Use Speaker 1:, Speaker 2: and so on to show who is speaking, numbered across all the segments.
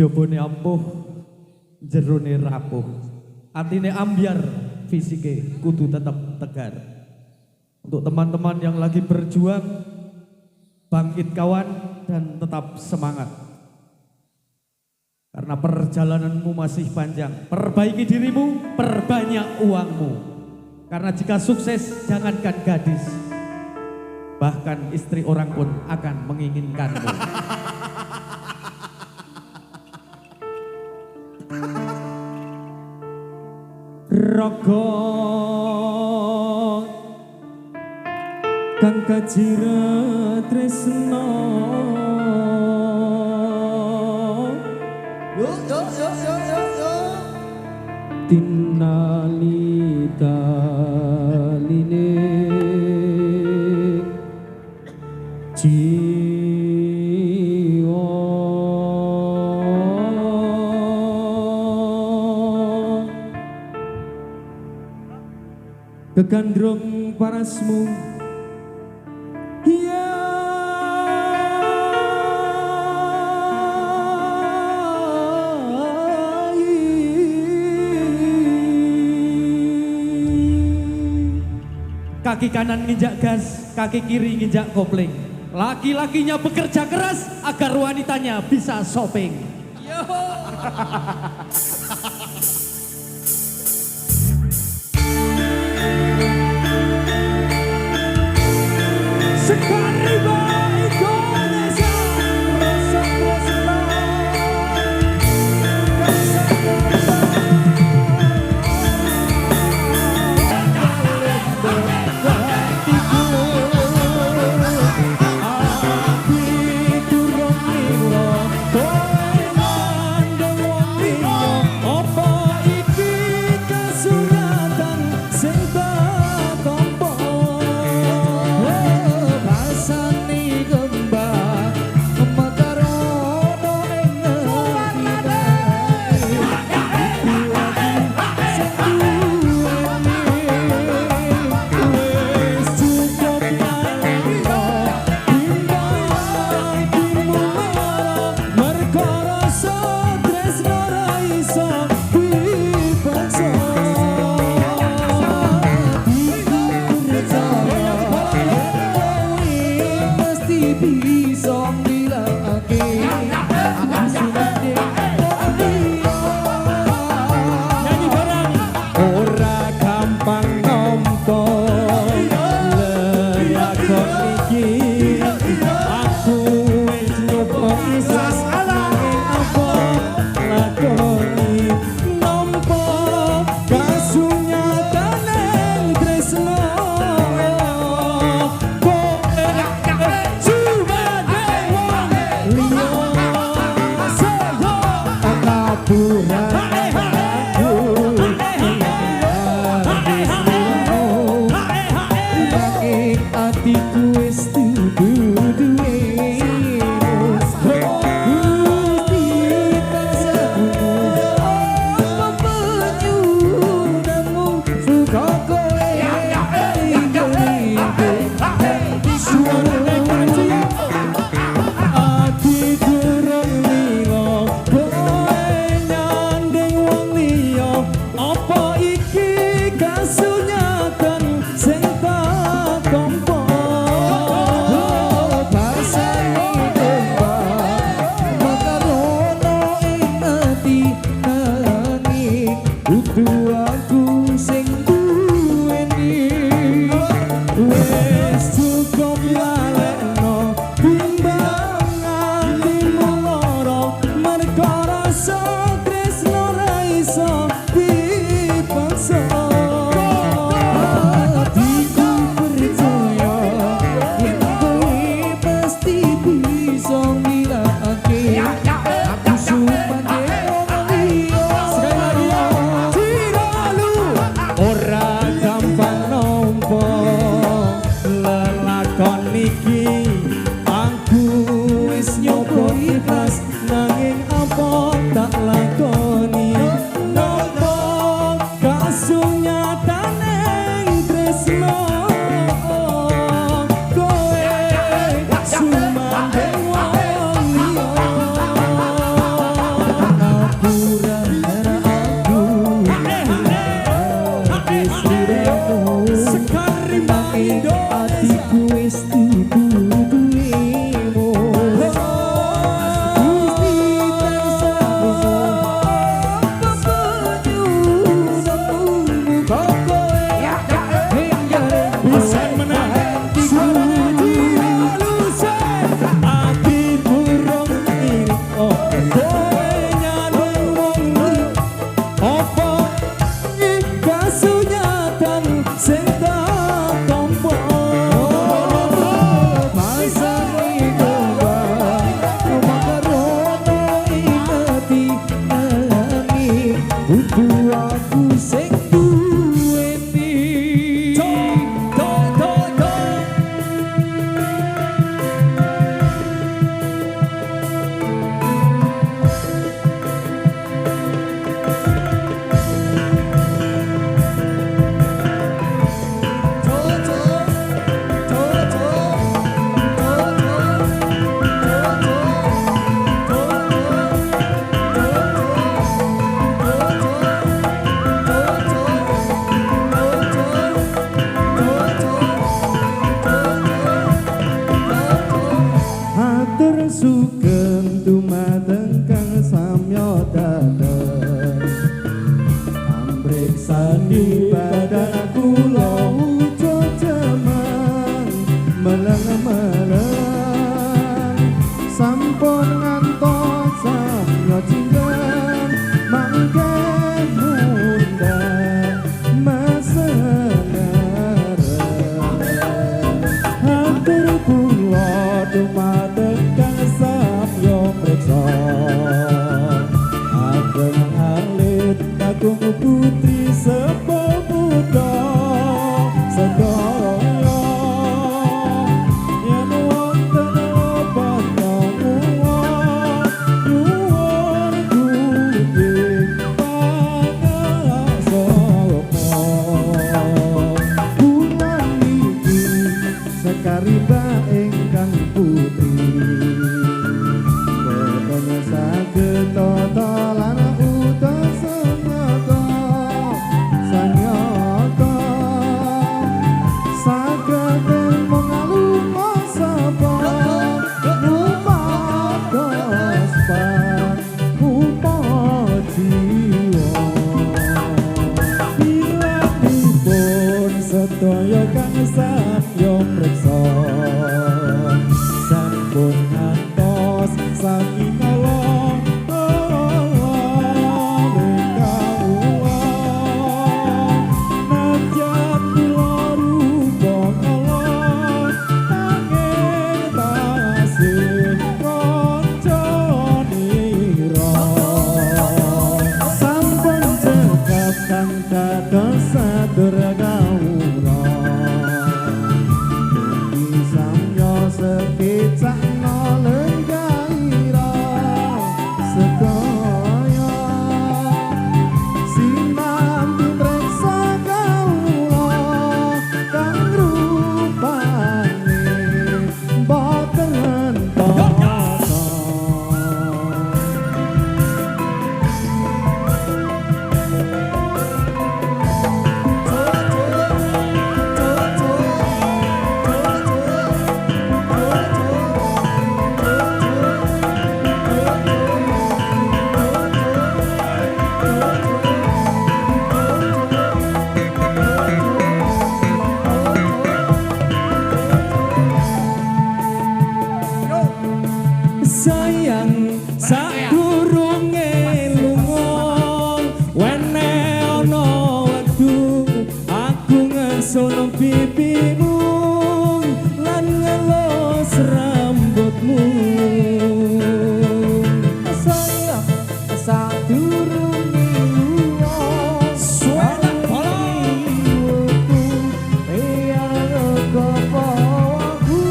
Speaker 1: Jobone ampuh, jerone rapuh. Atine ambyar, fisike kudu tetap tegar. Untuk teman-teman yang lagi berjuang, bangkit kawan dan tetap semangat. Karena perjalananmu masih panjang. Perbaiki dirimu, perbanyak uangmu. Karena jika sukses, jangankan gadis, bahkan istri orang pun akan menginginkanmu. Rogo kang kajira tresno tinalita line jiwa kegandrung parasmu ya kaki kanan nginjak gas, kaki kiri nginjak kopling. Laki-lakinya bekerja keras agar wanitanya bisa shopping. Yo.
Speaker 2: Preksani badan kula ujo jemang meleng-meleng sampun ngantos samyo cinten mangke munda masener hatur kula dumateng kang samyo preksa ageng alit kakung putri sepemuda sedaya yen wonten panjenengan nyuwun kuring pangasomo bulan iki sekariba ingkang putri boten saged totolan utus sanyata sanyata saged mengalung sapa lumados pan upajiwa bilanipun sedaya kang samya preksa sampun ngantos saking Allah sayang sadurunge lunga wene ana wektu aku ngesun pipimu lan ngelus rambutmu sayang sadurunge lunga suara balaku biar gopo aku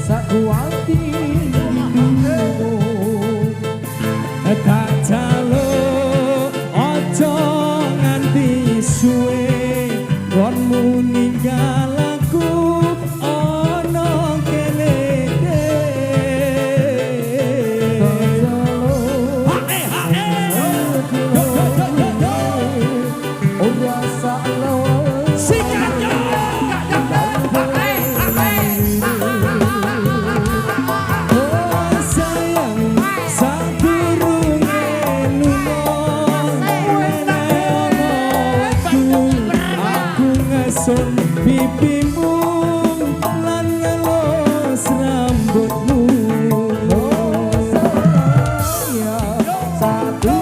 Speaker 2: sakuati tak jaluk ojo nganti suwe konmu ninggal aku ana kene ora saklo sikatnya sun pipimu lan ngelus rambutmu saya satu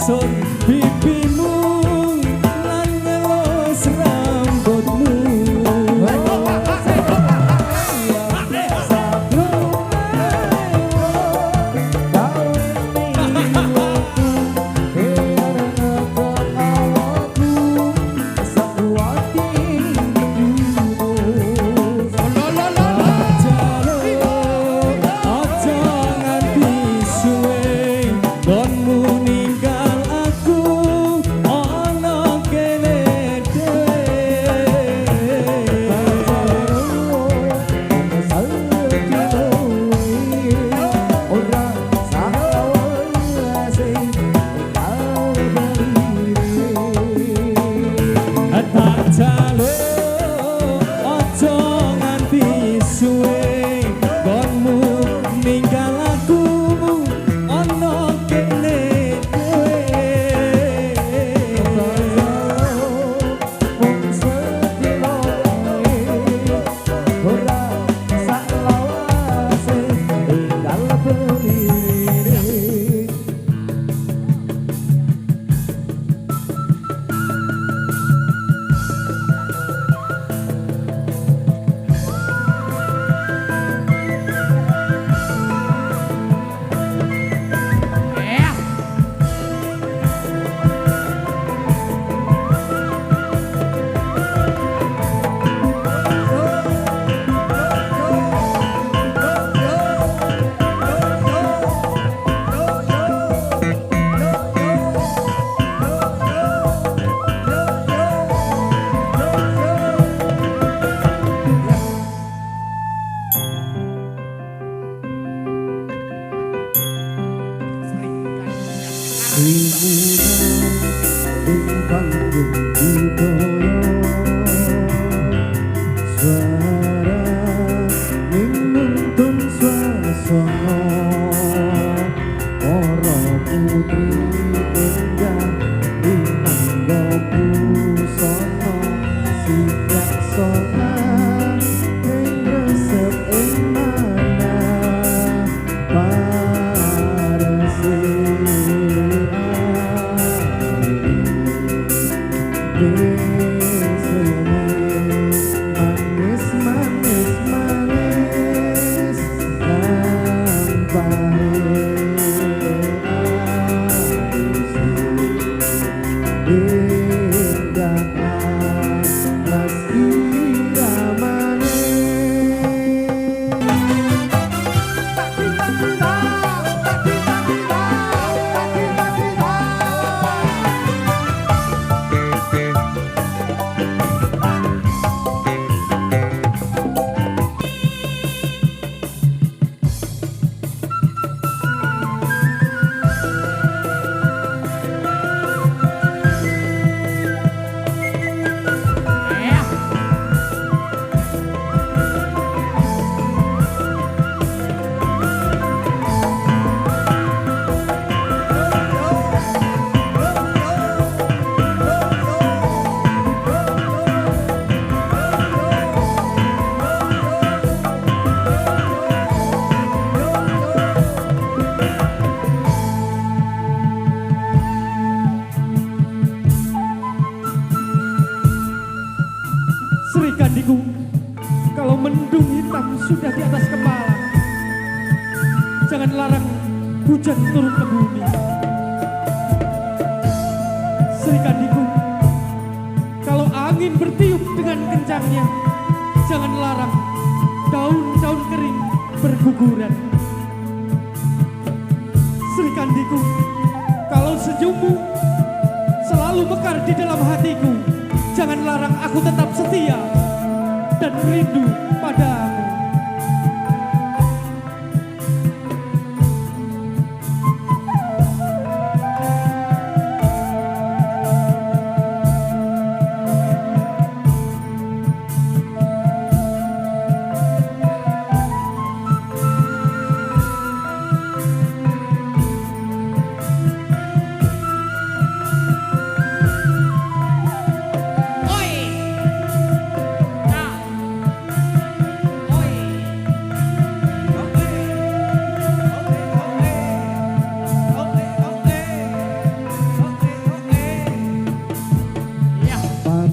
Speaker 2: sun pipimu lan ngelus rambutmu Lelungan ing panggung budaya suara ning nuntun swasana para putri enggah rinangga busana sidak sona ing resep ing mana parese manis manis manis
Speaker 1: Sri Kandiku, kalau mendung hitam sudah di atas kepala, jangan larang hujan turun ke bumi. Sri Kandiku, kalau angin bertiup dengan kencangnya, jangan larang daun-daun kering berguguran. Sri Kandiku, kalau senyummu selalu mekar di dalam hatiku, jangan larang aku tetap setia dan rindu padamu.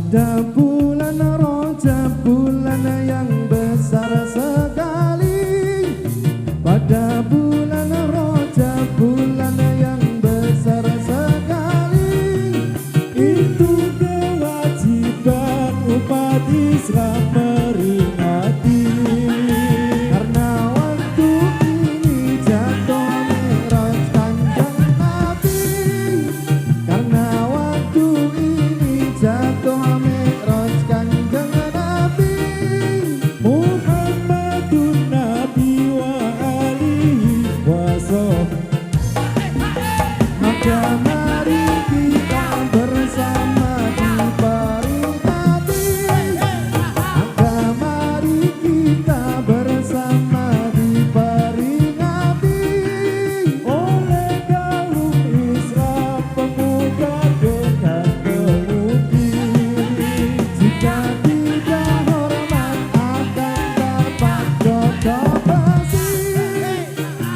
Speaker 2: Pada bulan Rajab, bulan yang besar sekali. Pada bulan Rajab, bulan yang besar sekali. Itu kewajiban umat Islam meringati. Karena waktu ini jatuh Mi'raj Kanjeng Nabi. Karena waktu ini jatuh Mi'raj Kanjeng Nabi Muhammadun Nabi wa alihi wa sahbihi. Maka mari kita bersama diperingati. Maka mari kita bersama diperingati oleh kaum Islam pemuda dengan pemudi. Jika tidak hormat akan dapat cocok besi.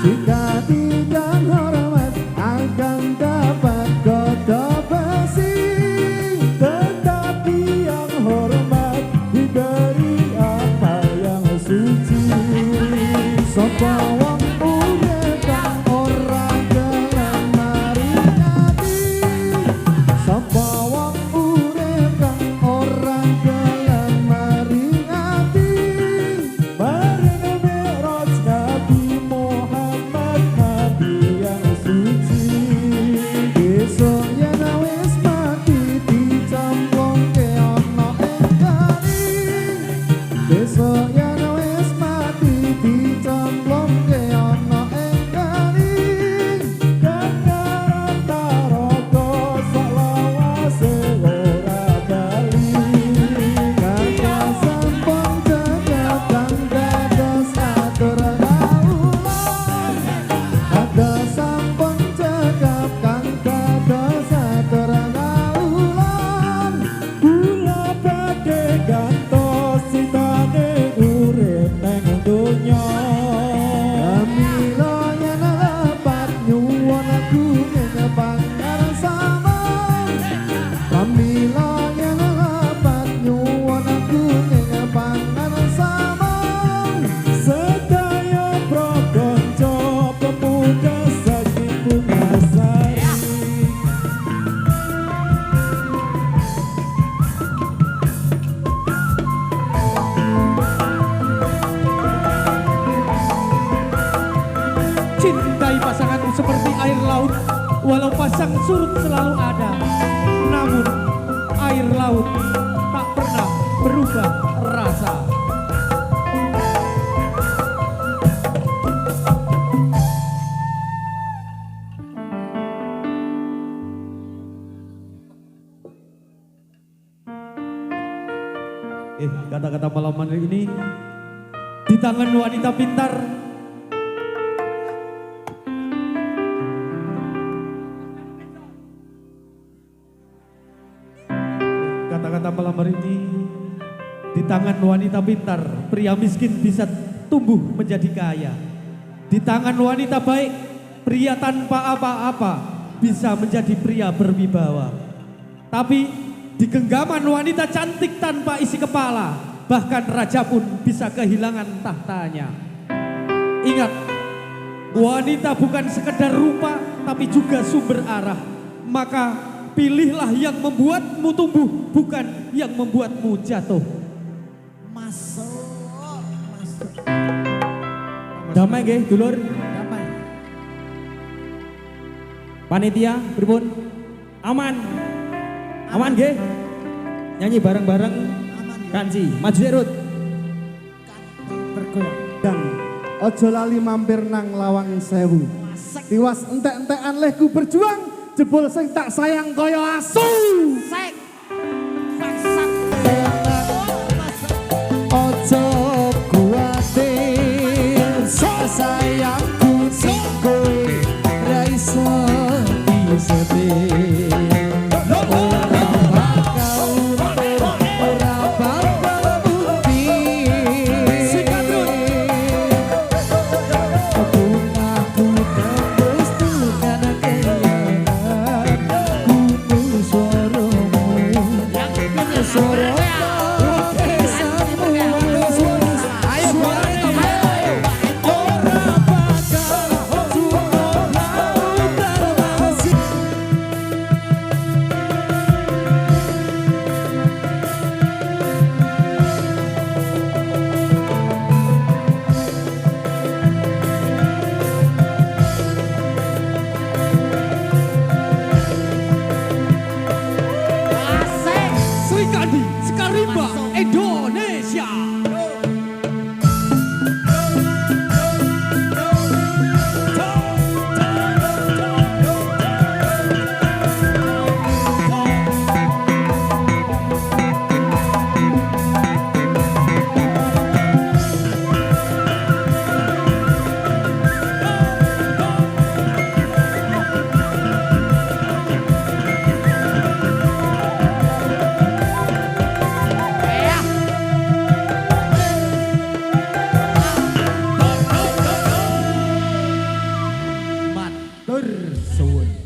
Speaker 2: Jika tidak hormat akan dapat cocok besi. Tetapi yang hormat diberi apa yang suci. Sapa wong urip kang ora gelem maringati. Sapa wong urip kang ora gelem maringati. Bareng Mi'raj Nabi Muhammad Nabi yang suci.
Speaker 1: laut, walau pasang surut selalu ada. Namun air laut tak pernah berubah rasa. Kata-kata malam hari ini di tangan wanita pintar. Kata-kata malam hari ini di tangan wanita pintar, pria miskin bisa tumbuh menjadi kaya. Di tangan wanita baik, pria tanpa apa-apa bisa menjadi pria berwibawa. Tapi di genggaman wanita cantik tanpa isi kepala, bahkan raja pun bisa kehilangan tahtanya. Ingat, wanita bukan sekedar rupa, tapi juga sumber arah. Maka pilihlah yang membuatmu tumbuh, bukan yang membuatmu jatuh.
Speaker 2: Masuk.
Speaker 3: Damai nggih, dulur.
Speaker 2: Damai.
Speaker 3: Panitia, pripun? Aman. Aman nggih? Nyanyi bareng-bareng. Kanci, maju Rut.
Speaker 2: Bergoyang.
Speaker 4: Dan ojo lali mampir nang Lawang Sewu. Tiwas entek-entekan lehku berjuang, jebul sing tak sayang kaya asu.
Speaker 2: Sek. Bangsat.
Speaker 4: Ojo kuatir, sayangku sing kowe ra iso disetir.
Speaker 1: Sekarimba Indonesia.
Speaker 3: Tur suwun.